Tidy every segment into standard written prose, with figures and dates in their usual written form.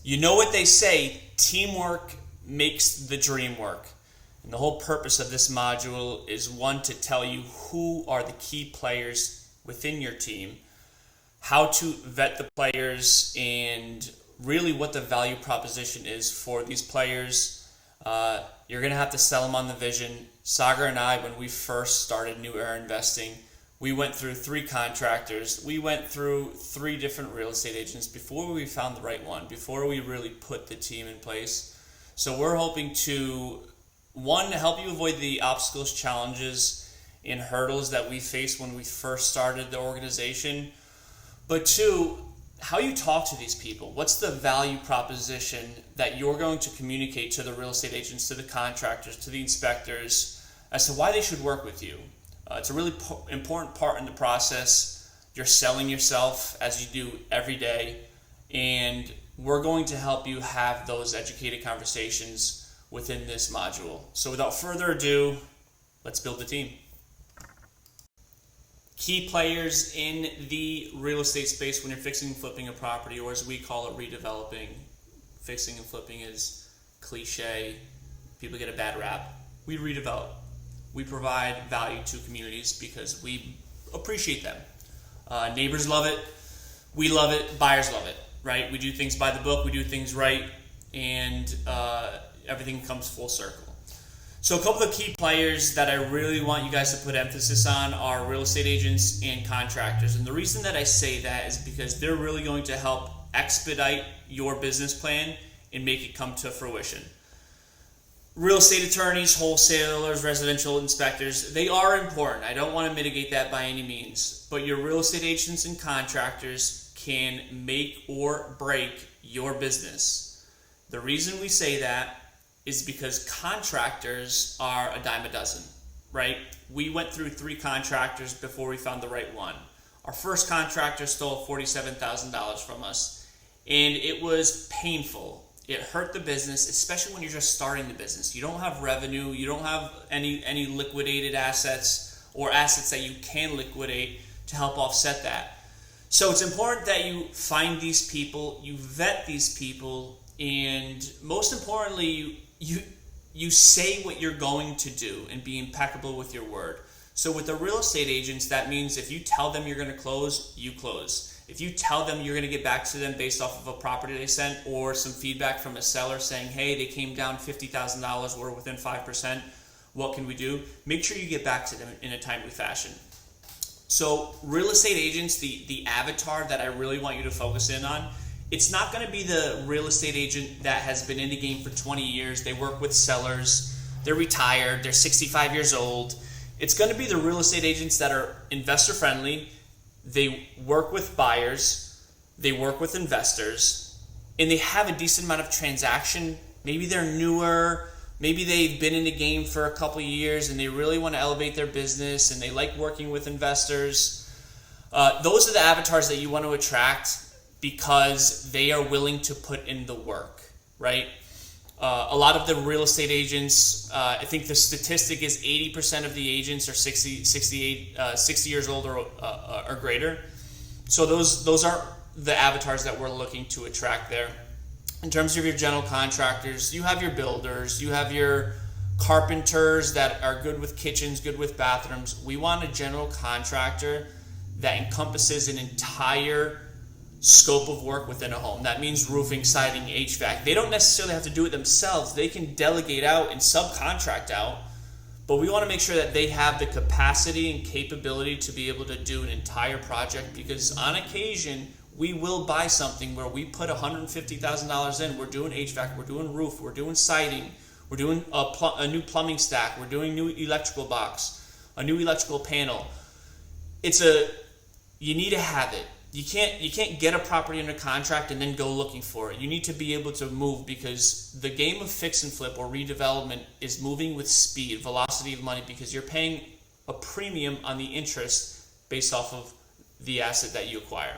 You know what they say, teamwork makes the dream work. And the whole purpose of this module is one, to tell you who are the key players within your team, how to vet the players, and really what the value proposition is for these players. You're going to have to sell them on the vision. Sagar and I, when we first started New Era Investing, we went through 3 contractors. We went through 3 different real estate agents before we found the right one, before we really put the team in place. So we're hoping to, one, help you avoid the obstacles, challenges, and hurdles that we faced when we first started the organization. But 2, how you talk to these people. What's the value proposition that you're going to communicate to the real estate agents, to the contractors, to the inspectors, as to why they should work with you? It's a really important part in the process. You're selling yourself as you do every day, and we're going to help you have those educated conversations within this module. So without further ado, let's build the team. Key players in the real estate space when you're fixing and flipping a property, or as we call it, redeveloping. Fixing and flipping is cliche. People get a bad rap. We redevelop. We provide value to communities because we appreciate them. Neighbors love it. We love it. Buyers love it, right? We do things by the book. We do things right, and everything comes full circle. So a couple of key players that I really want you guys to put emphasis on are real estate agents and contractors. And the reason that I say that is because they're really going to help expedite your business plan and make it come to fruition. Real estate attorneys, wholesalers, residential inspectors, they are important. I don't want to mitigate that by any means. But your real estate agents and contractors can make or break your business. The reason we say that is because contractors are a dime a dozen, right? We went through 3 contractors before we found the right one. Our first contractor stole $47,000 from us, and it was painful. It hurt the business, especially when you're just starting the business. You don't have revenue, you don't have any liquidated assets or assets that you can liquidate to help offset that. So it's important that you find these people, you vet these people, and most importantly, you say what you're going to do and be impeccable with your word. So with the real estate agents, that means if you tell them you're going to close, you close. If you tell them you're going to get back to them based off of a property they sent or some feedback from a seller saying, hey, they came down $50,000, we're within 5%, what can we do? Make sure you get back to them in a timely fashion. So real estate agents, the avatar that I really want you to focus in on, it's not going to be the real estate agent that has been in the game for 20 years. They work with sellers. They're retired. They're 65 years old. It's going to be the real estate agents that are investor friendly. They work with buyers. They work with investors. And they have a decent amount of transaction. Maybe they're newer. Maybe they've been in the game for a couple of years and they really want to elevate their business and they like working with investors. Those are the avatars that you want to attract, because they are willing to put in the work, right? A lot of the real estate agents, I think the statistic is 80% of the agents are 60 years old or greater. So those are the avatars that we're looking to attract there. In terms of your general contractors, you have your builders, you have your carpenters that are good with kitchens, good with bathrooms. We want a general contractor that encompasses an entire scope of work within a home. That means roofing, siding, HVAC. They don't necessarily have to do it themselves. They can delegate out and subcontract out, but we want to make sure that they have the capacity and capability to be able to do an entire project, because on occasion we will buy something where we put $150,000 in. We're doing HVAC, we're doing roof, we're doing siding, we're doing a new plumbing stack, we're doing new electrical box, a new electrical panel. You need to have it. You can't get a property under contract and then go looking for it. You need to be able to move, because the game of fix and flip or redevelopment is moving with speed, velocity of money, because you're paying a premium on the interest based off of the asset that you acquire.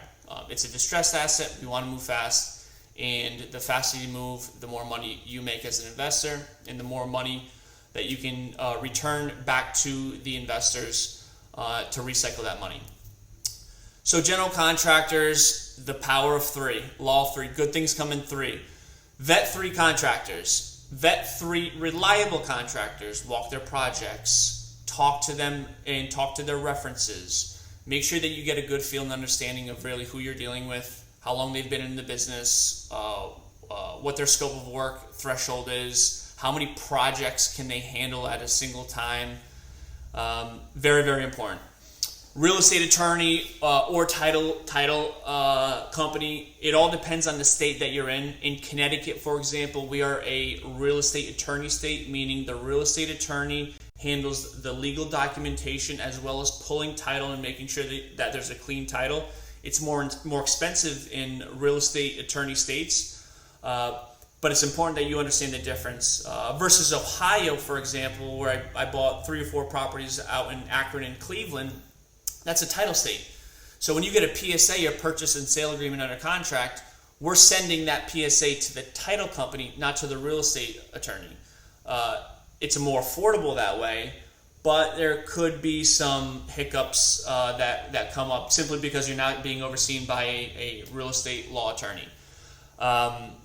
It's a distressed asset. We want to move fast, and the faster you move, the more money you make as an investor, and the more money that you can return back to the investors to recycle that money. So general contractors, the power of 3, law of 3, good things come in 3. Vet 3 contractors. Vet 3 reliable contractors. Walk their projects. Talk to them and talk to their references. Make sure that you get a good feel and understanding of really who you're dealing with, how long they've been in the business, what their scope of work threshold is, how many projects can they handle at a single time. Very, very important. Real estate attorney or title company, it all depends on the state that you're in. In Connecticut, for example, we are a real estate attorney state, meaning the real estate attorney handles the legal documentation as well as pulling title and making sure that there's a clean title. It's more expensive in real estate attorney states, but it's important that you understand the difference. Versus Ohio, for example, where I bought 3 or 4 properties out in Akron and Cleveland, that's a title state. So when you get a PSA, a purchase and sale agreement under contract, we're sending that PSA to the title company, not to the real estate attorney. It's more affordable that way, but there could be some hiccups that come up simply because you're not being overseen by a real estate law attorney.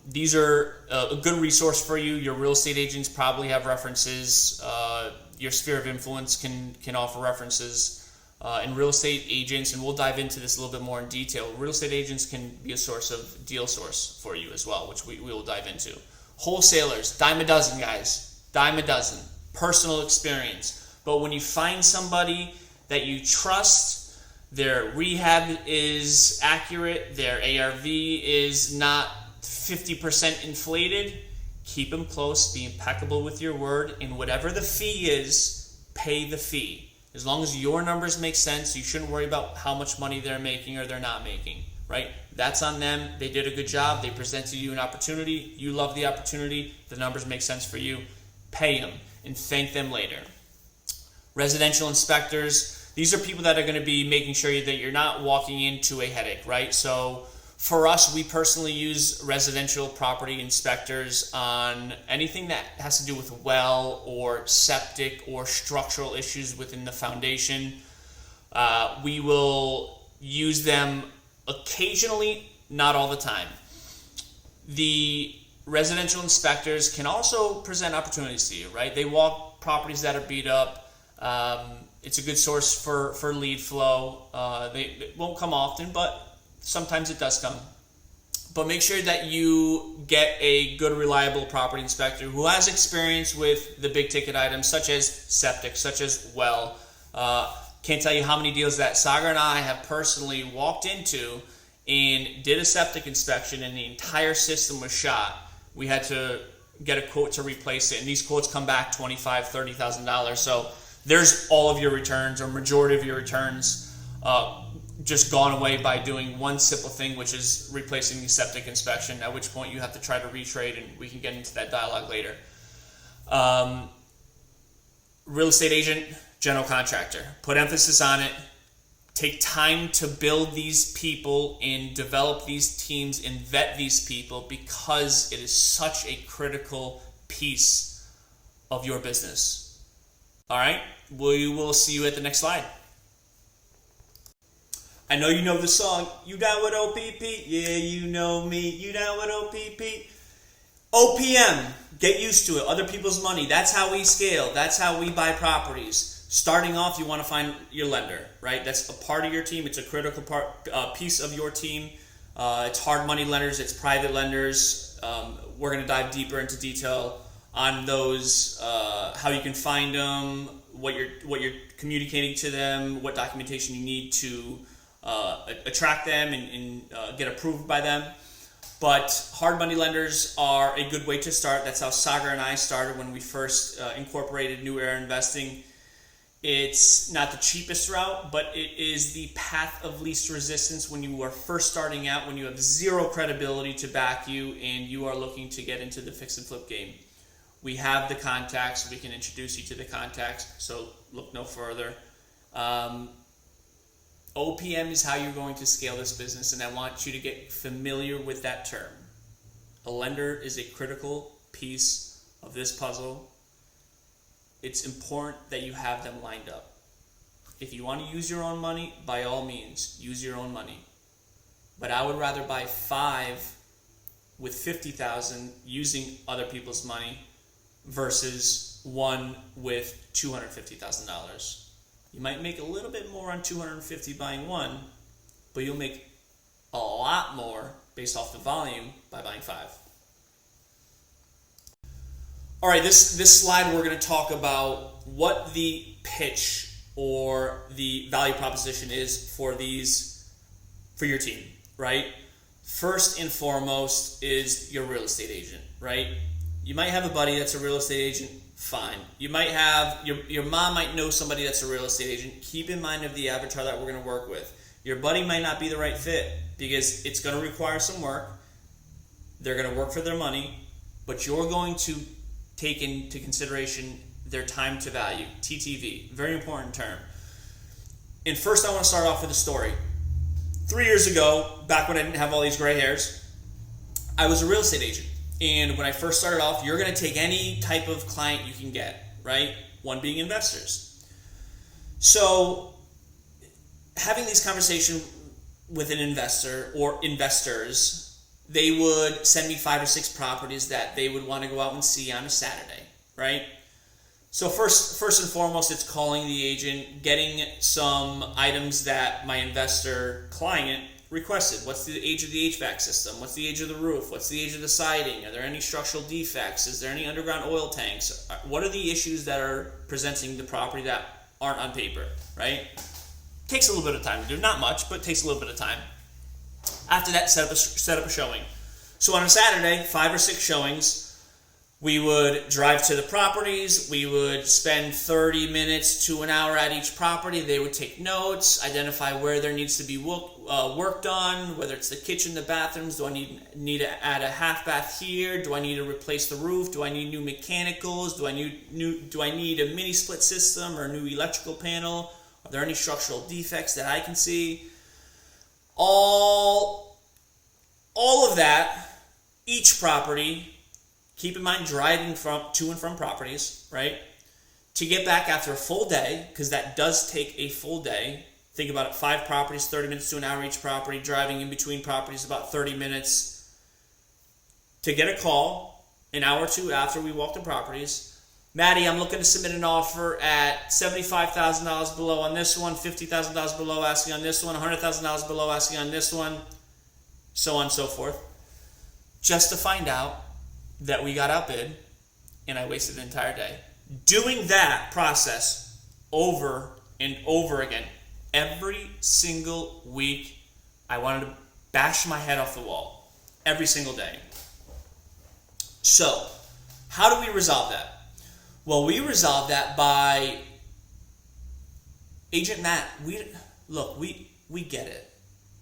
These are a good resource for you. Your real estate agents probably have references. Your sphere of influence can offer references. And real estate agents, and we'll dive into this a little bit more in detail, real estate agents can be a deal source for you as well, which we will dive into. Wholesalers, dime a dozen, guys. Dime a dozen. Personal experience. But when you find somebody that you trust, their rehab is accurate, their ARV is not 50% inflated, keep them close, be impeccable with your word, and whatever the fee is, pay the fee. As long as your numbers make sense, you shouldn't worry about how much money they're making or they're not making, right? That's on them. They did a good job. They presented you an opportunity. You love the opportunity. The numbers make sense for you. Pay them and thank them later. Residential inspectors, these are people that are going to be making sure that you're not walking into a headache, right? So for us, we personally use residential property inspectors on anything that has to do with well or septic or structural issues within the foundation. We will use them occasionally, not all the time. The residential inspectors can also present opportunities to you, right? They walk properties that are beat up. It's a good source for lead flow. They won't come often, but sometimes it does come. But make sure that you get a good, reliable property inspector who has experience with the big ticket items such as septic, such as well. Can't tell you how many deals that Sagar and I have personally walked into and did a septic inspection and the entire system was shot. We had to get a quote to replace it, and these quotes come back $25,000, $30,000. So there's all of your returns, or majority of your returns, just gone away by doing one simple thing, which is replacing the septic inspection, at which point you have to try to retrade, and we can get into that dialogue later. Real estate agent, general contractor. Put emphasis on it. Take time to build these people and develop these teams and vet these people, because it is such a critical piece of your business. All right, we will see you at the next slide. I know you know the song, You Down with OPP? Yeah, you know me, you down with OPP? OPM, get used to it, other people's money. That's how we scale, that's how we buy properties. Starting off, you want to find your lender, right? That's a part of your team, it's a critical piece of your team. It's hard money lenders, it's private lenders. We're going to dive deeper into detail on those, how you can find them, what you're communicating to them, what documentation you need to attract them and get approved by them. But hard money lenders are a good way to start. That's how Sagar and I started when we first incorporated New Era Investing. It's not the cheapest route, but it is the path of least resistance when you are first starting out, when you have zero credibility to back you and you are looking to get into the fix and flip game. We have the contacts. We can introduce you to the contacts, so look no further. OPM is how you're going to scale this business, and I want you to get familiar with that term. A lender is a critical piece of this puzzle. It's important that you have them lined up. If you want to use your own money, by all means, use your own money. But I would rather buy 5 with $50,000 using other people's money versus one with $250,000. You might make a little bit more on $250 buying one, but you'll make a lot more based off the volume by buying 5. All right, this slide we're going to talk about what the pitch or the value proposition is for your team, right? First and foremost is your real estate agent, right? You might have a buddy that's a real estate agent, fine. You might have, your mom might know somebody that's a real estate agent. Keep in mind of the avatar that we're going to work with. Your buddy might not be the right fit because it's going to require some work. They're going to work for their money, but you're going to take into consideration their time to value, TTV, very important term. And first I want to start off with a story. 3 years ago, back when I didn't have all these gray hairs, I was a real estate agent. And when I first started off, you're going to take any type of client you can get, right? One being investors. So having these conversations with an investor or investors, they would send me 5 or 6 properties that they would want to go out and see on a Saturday, right? So first and foremost, it's calling the agent, getting some items that my investor client requested. What's the age of the HVAC system? What's the age of the roof? What's the age of the siding? Are there any structural defects? Is there any underground oil tanks? What are the issues that are presenting the property that aren't on paper, right? Takes a little bit of time to do. Not much, but takes a little bit of time. After that, set up a showing. So on a Saturday, 5 or 6 showings. We would drive to the properties. We would spend 30 minutes to an hour at each property. They would take notes, identify where there needs to be work done, whether it's the kitchen, the bathrooms. Do I need to add a half bath here? Do I need to replace the roof? Do I need new mechanicals? Do I need a mini split system or a new electrical panel? Are there any structural defects that I can see? All of that, each property. Keep in mind, driving to and from properties, right? To get back after a full day, because that does take a full day. Think about it, 5 properties, 30 minutes to an hour each property. Driving in between properties about 30 minutes. To get a call an hour or 2 after we walk the properties. Maddie, I'm looking to submit an offer at $75,000 below on this one, $50,000 below asking on this one, $100,000 below asking on this one, so on and so forth. Just to find out that we got outbid, and I wasted an entire day. Doing that process over and over again, every single week, I wanted to bash my head off the wall. Every single day. So, how do we resolve that? Well, we resolve that by, Agent Matt, we get it.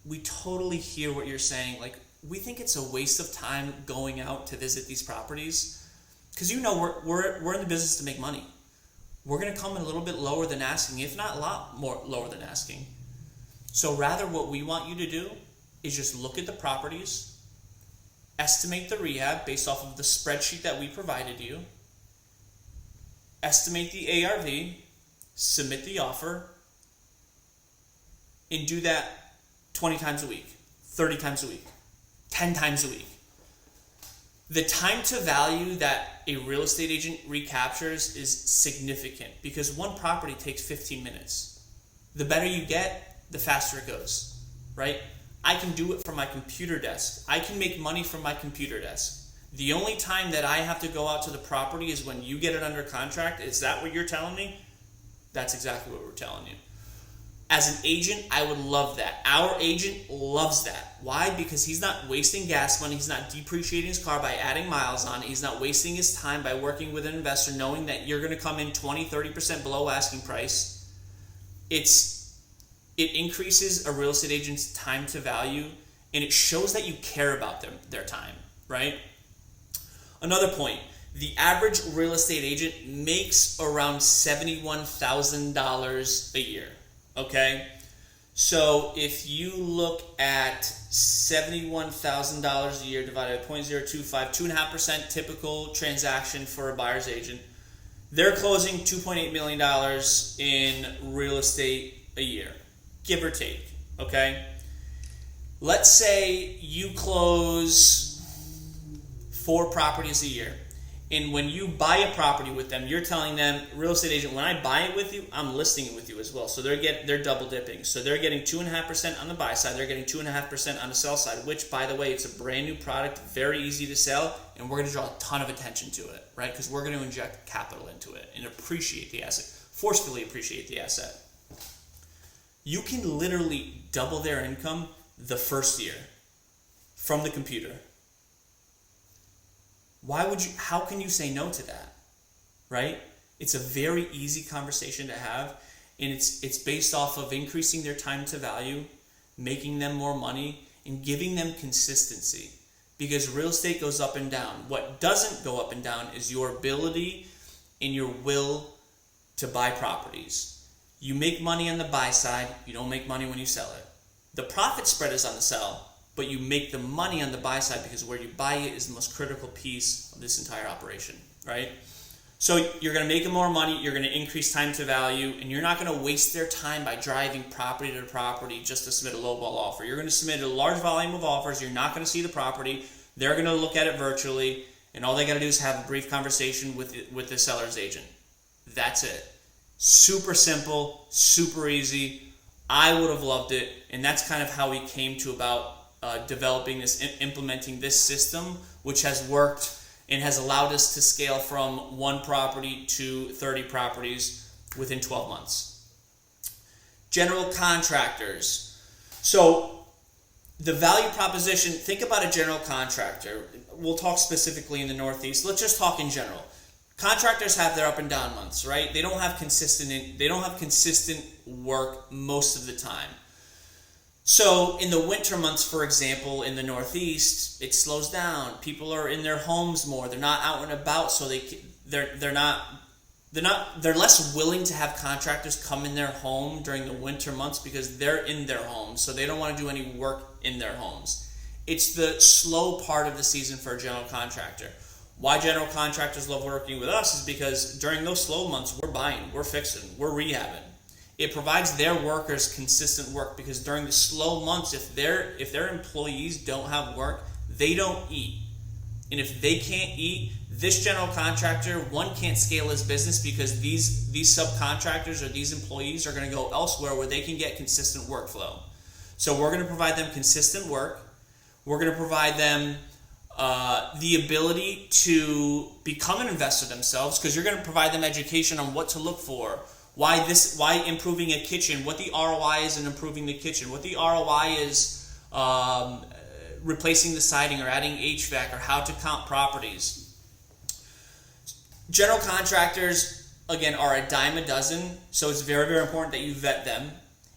We totally hear what you're saying. Like, we think it's a waste of time going out to visit these properties because we're in the business to make money. We're going to come in a little bit lower than asking, if not a lot more lower than asking. So rather, what we want you to do is just look at the properties, estimate the rehab based off of the spreadsheet that we provided you, estimate the ARV, submit the offer, and do that 20 times a week, 30 times a week. 10 times a week. The time to value that a real estate agent recaptures is significant because one property takes 15 minutes. The better you get, the faster it goes, right? I can do it from my computer desk. I can make money from my computer desk. The only time that I have to go out to the property is when you get it under contract. Is that what you're telling me? That's exactly what we're telling you. As an agent, I would love that. Our agent loves that. Why? Because he's not wasting gas money. He's not depreciating his car by adding miles on it. He's not wasting his time by working with an investor knowing that you're going to come in 20, 30% below asking price. It increases a real estate agent's time to value, and it shows that you care about their time, right? Another point, the average real estate agent makes around $71,000 a year. Okay, so if you look at $71,000 a year divided by 0.025, 2.5% typical transaction for a buyer's agent, they're closing $2.8 million in real estate a year, give or take, okay? Let's say you close 4 properties a year. And when you buy a property with them, you're telling them, real estate agent, when I buy it with you, I'm listing it with you as well. So they're double dipping. So they're getting 2.5% on the buy side, they're getting 2.5% on the sell side, which, by the way, it's a brand new product, very easy to sell, and we're going to draw a ton of attention to it, right? Because we're going to inject capital into it and appreciate the asset, forcefully appreciate the asset. You can literally double their income the first year from the computer. How can you say no to that, right? It's a very easy conversation to have, and it's based off of increasing their time to value, making them more money, and giving them consistency. Because real estate goes up and down. What doesn't go up and down is your ability and your will to buy properties. You make money on the buy side, you don't make money when you sell it. The profit spread is on the sell, but you make the money on the buy side because where you buy it is the most critical piece of this entire operation, right? So you're going to make more money, you're going to increase time to value, and you're not going to waste their time by driving property to property just to submit a lowball offer. You're going to submit a large volume of offers, you're not going to see the property, they're going to look at it virtually, and all they got to do is have a brief conversation with the seller's agent. That's it. Super simple, super easy. I would have loved it, and that's kind of how we came to about developing this, implementing this system, which has worked and has allowed us to scale from 1 property to 30 properties within 12 months. General contractors. So the value proposition, think about a general contractor. We'll talk specifically in the Northeast. Let's just talk in general. Contractors have their up and down months, right? They don't have consistent work most of the time. So in the winter months, for example, in the Northeast, it slows down. People are in their homes more. They're not out and about, so they're less willing to have contractors come in their home during the winter months because they're in their homes, so they don't want to do any work in their homes. It's the slow part of the season for a general contractor. Why general contractors love working with us is because during those slow months, we're buying, we're fixing, we're rehabbing. It provides their workers consistent work because during the slow months, if their employees don't have work, they don't eat. And if they can't eat, this general contractor, one, can't scale his business because these subcontractors or these employees are going to go elsewhere where they can get consistent workflow. So we're going to provide them consistent work. We're going to provide them the ability to become an investor themselves because you're going to provide them education on what to look for. Why improving a kitchen, what the ROI is in improving the kitchen, what the ROI is replacing the siding or adding HVAC, or how to count properties. General contractors, again, are a dime a dozen, so it's very, very important that you vet them,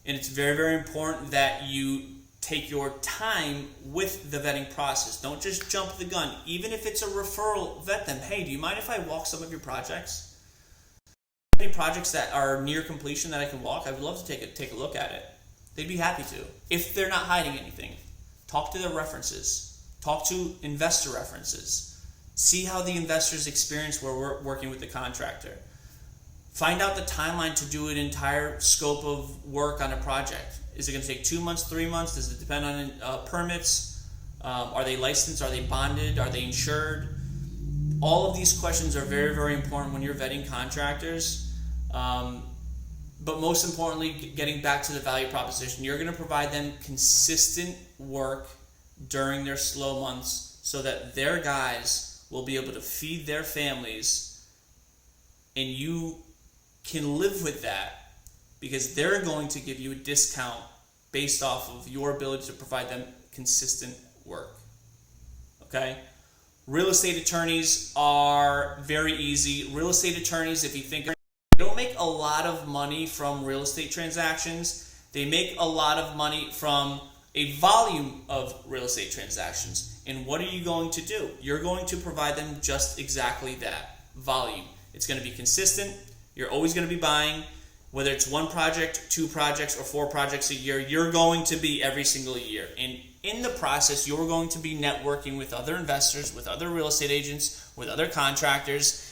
and it's very, very important that you take your time with the vetting process. Don't just jump the gun. Even if it's a referral, vet them. Hey, do you mind if I walk some of your projects? Any projects that are near completion that I can walk, I would love to take a look at it. They'd be happy to. If they're not hiding anything, talk to their references. Talk to investor references. See how the investors experience where we're working with the contractor. Find out the timeline to do an entire scope of work on a project. Is it going to take 2 months, 3 months? Does it depend on permits? Are they licensed? Are they bonded? Are they insured? All of these questions are very, very important when you're vetting contractors. But most importantly, getting back to the value proposition, you're going to provide them consistent work during their slow months so that their guys will be able to feed their families, and you can live with that because they're going to give you a discount based off of your ability to provide them consistent work. Okay? Real estate attorneys are very easy. Real estate attorneys, if you think, they don't make a lot of money from real estate transactions. They make a lot of money from a volume of real estate transactions. And what are you going to do? You're going to provide them just exactly that, volume. It's going to be consistent. You're always going to be buying. Whether it's 1 project, 2 projects, or 4 projects a year, you're going to be every single year. And in the process, you're going to be networking with other investors, with other real estate agents, with other contractors,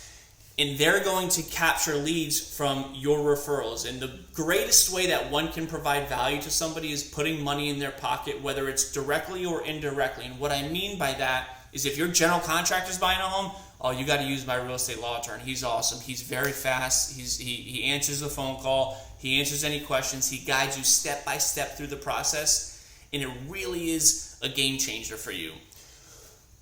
and they're going to capture leads from your referrals. And the greatest way that one can provide value to somebody is putting money in their pocket, whether it's directly or indirectly. And what I mean by that is if your general contractor's buying a home, oh, you got to use my real estate law attorney. He's awesome. He's very fast. He answers the phone call. He answers any questions. He guides you step by step through the process, and it really is a game changer for you.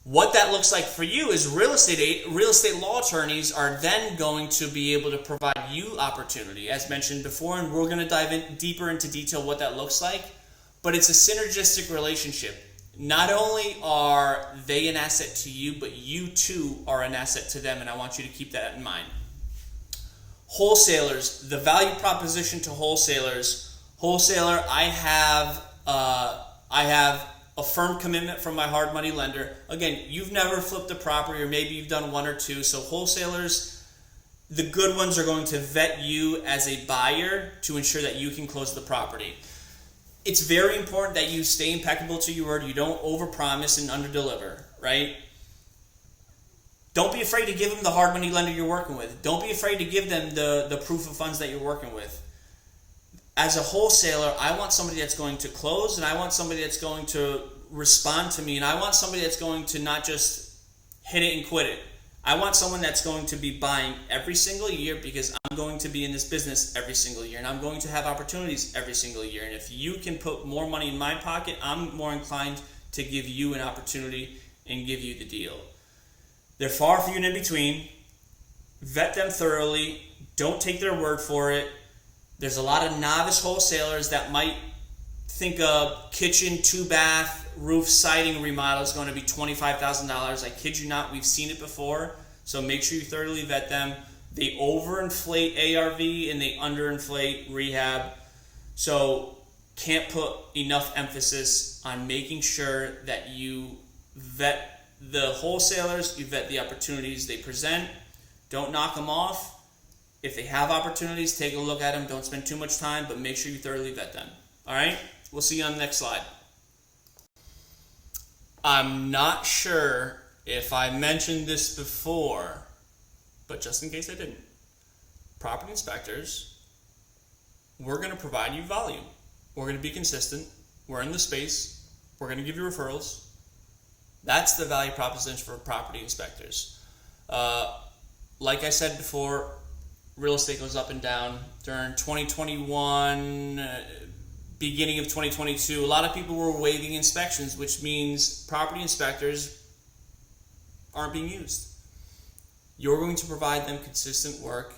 What that looks like for you is real estate law attorneys are then going to be able to provide you opportunity, as mentioned before, and we're going to dive in deeper into detail what that looks like. But it's a synergistic relationship. Not only are they an asset to you, but you too are an asset to them, and I want you to keep that in mind. Wholesalers, the value proposition to wholesalers. Wholesaler, I have a firm commitment from my hard money lender. Again, you've never flipped a property, or maybe you've done one or two. So wholesalers, the good ones are going to vet you as a buyer to ensure that you can close the property. It's very important that you stay impeccable to your word. You don't overpromise and underdeliver, right? Don't be afraid to give them the hard money lender you're working with. Don't be afraid to give them the proof of funds that you're working with. As a wholesaler, I want somebody that's going to close, and I want somebody that's going to respond to me, and I want somebody that's going to not just hit it and quit it. I want someone that's going to be buying every single year, because I'm going to be in this business every single year, and I'm going to have opportunities every single year. And if you can put more money in my pocket, I'm more inclined to give you an opportunity and give you the deal. They're far few and in between. Vet them thoroughly. Don't take their word for it. There's a lot of novice wholesalers that might think a kitchen, 2-bath, roof siding remodel is going to be $25,000. I kid you not, we've seen it before. So make sure you thoroughly vet them. They overinflate ARV and they underinflate rehab. So can't put enough emphasis on making sure that you vet the wholesalers, you vet the opportunities they present. Don't knock them off. If they have opportunities, take a look at them. Don't spend too much time, but make sure you thoroughly vet them. All right? We'll see you on the next slide. I'm not sure if I mentioned this before, but just in case I didn't. Property inspectors, we're going to provide you volume. We're going to be consistent. We're in the space. We're going to give you referrals. That's the value proposition for property inspectors. Like I said before, real estate goes up and down. During 2021, beginning of 2022, a lot of people were waiving inspections, which means property inspectors aren't being used. You're going to provide them consistent work.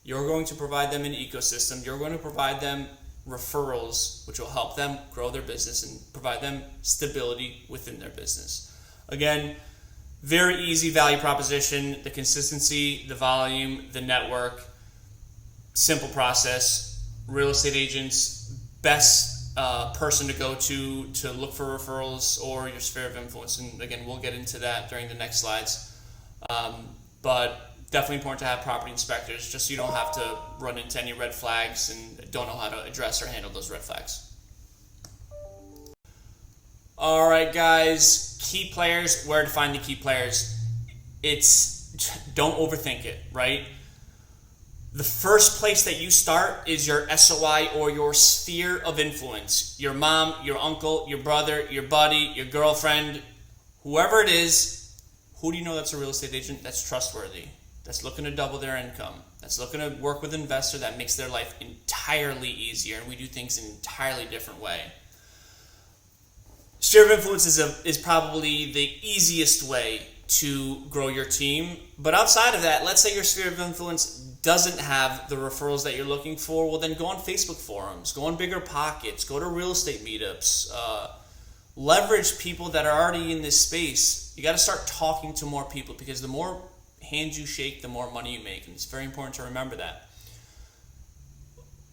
You're going to provide them an ecosystem. You're going to provide them referrals, which will help them grow their business and provide them stability within their business. Again, very easy value proposition, the consistency, the volume, the network. Simple process. Real estate agents, best person to go to look for referrals or your sphere of influence. And again, we'll get into that during the next slides. But definitely important to have property inspectors, just so you don't have to run into any red flags and don't know how to address or handle those red flags. All right, guys, key players, where to find the key players. Don't overthink it, right? The first place that you start is your SOI, or your sphere of influence. Your mom, your uncle, your brother, your buddy, your girlfriend, whoever it is. Who do you know that's a real estate agent that's trustworthy, that's looking to double their income, that's looking to work with an investor that makes their life entirely easier, and we do things in an entirely different way? Sphere of influence is probably the easiest way to grow your team. But outside of that, let's say your sphere of influence doesn't have the referrals that you're looking for. Well, then go on Facebook forums, go on Bigger Pockets, go to real estate meetups, leverage people that are already in this space. You got to start talking to more people, because the more hands you shake, the more money you make. And it's very important to remember that.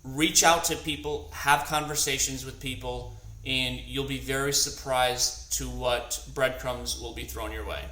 Reach out to people, have conversations with people, and you'll be very surprised to what breadcrumbs will be thrown your way.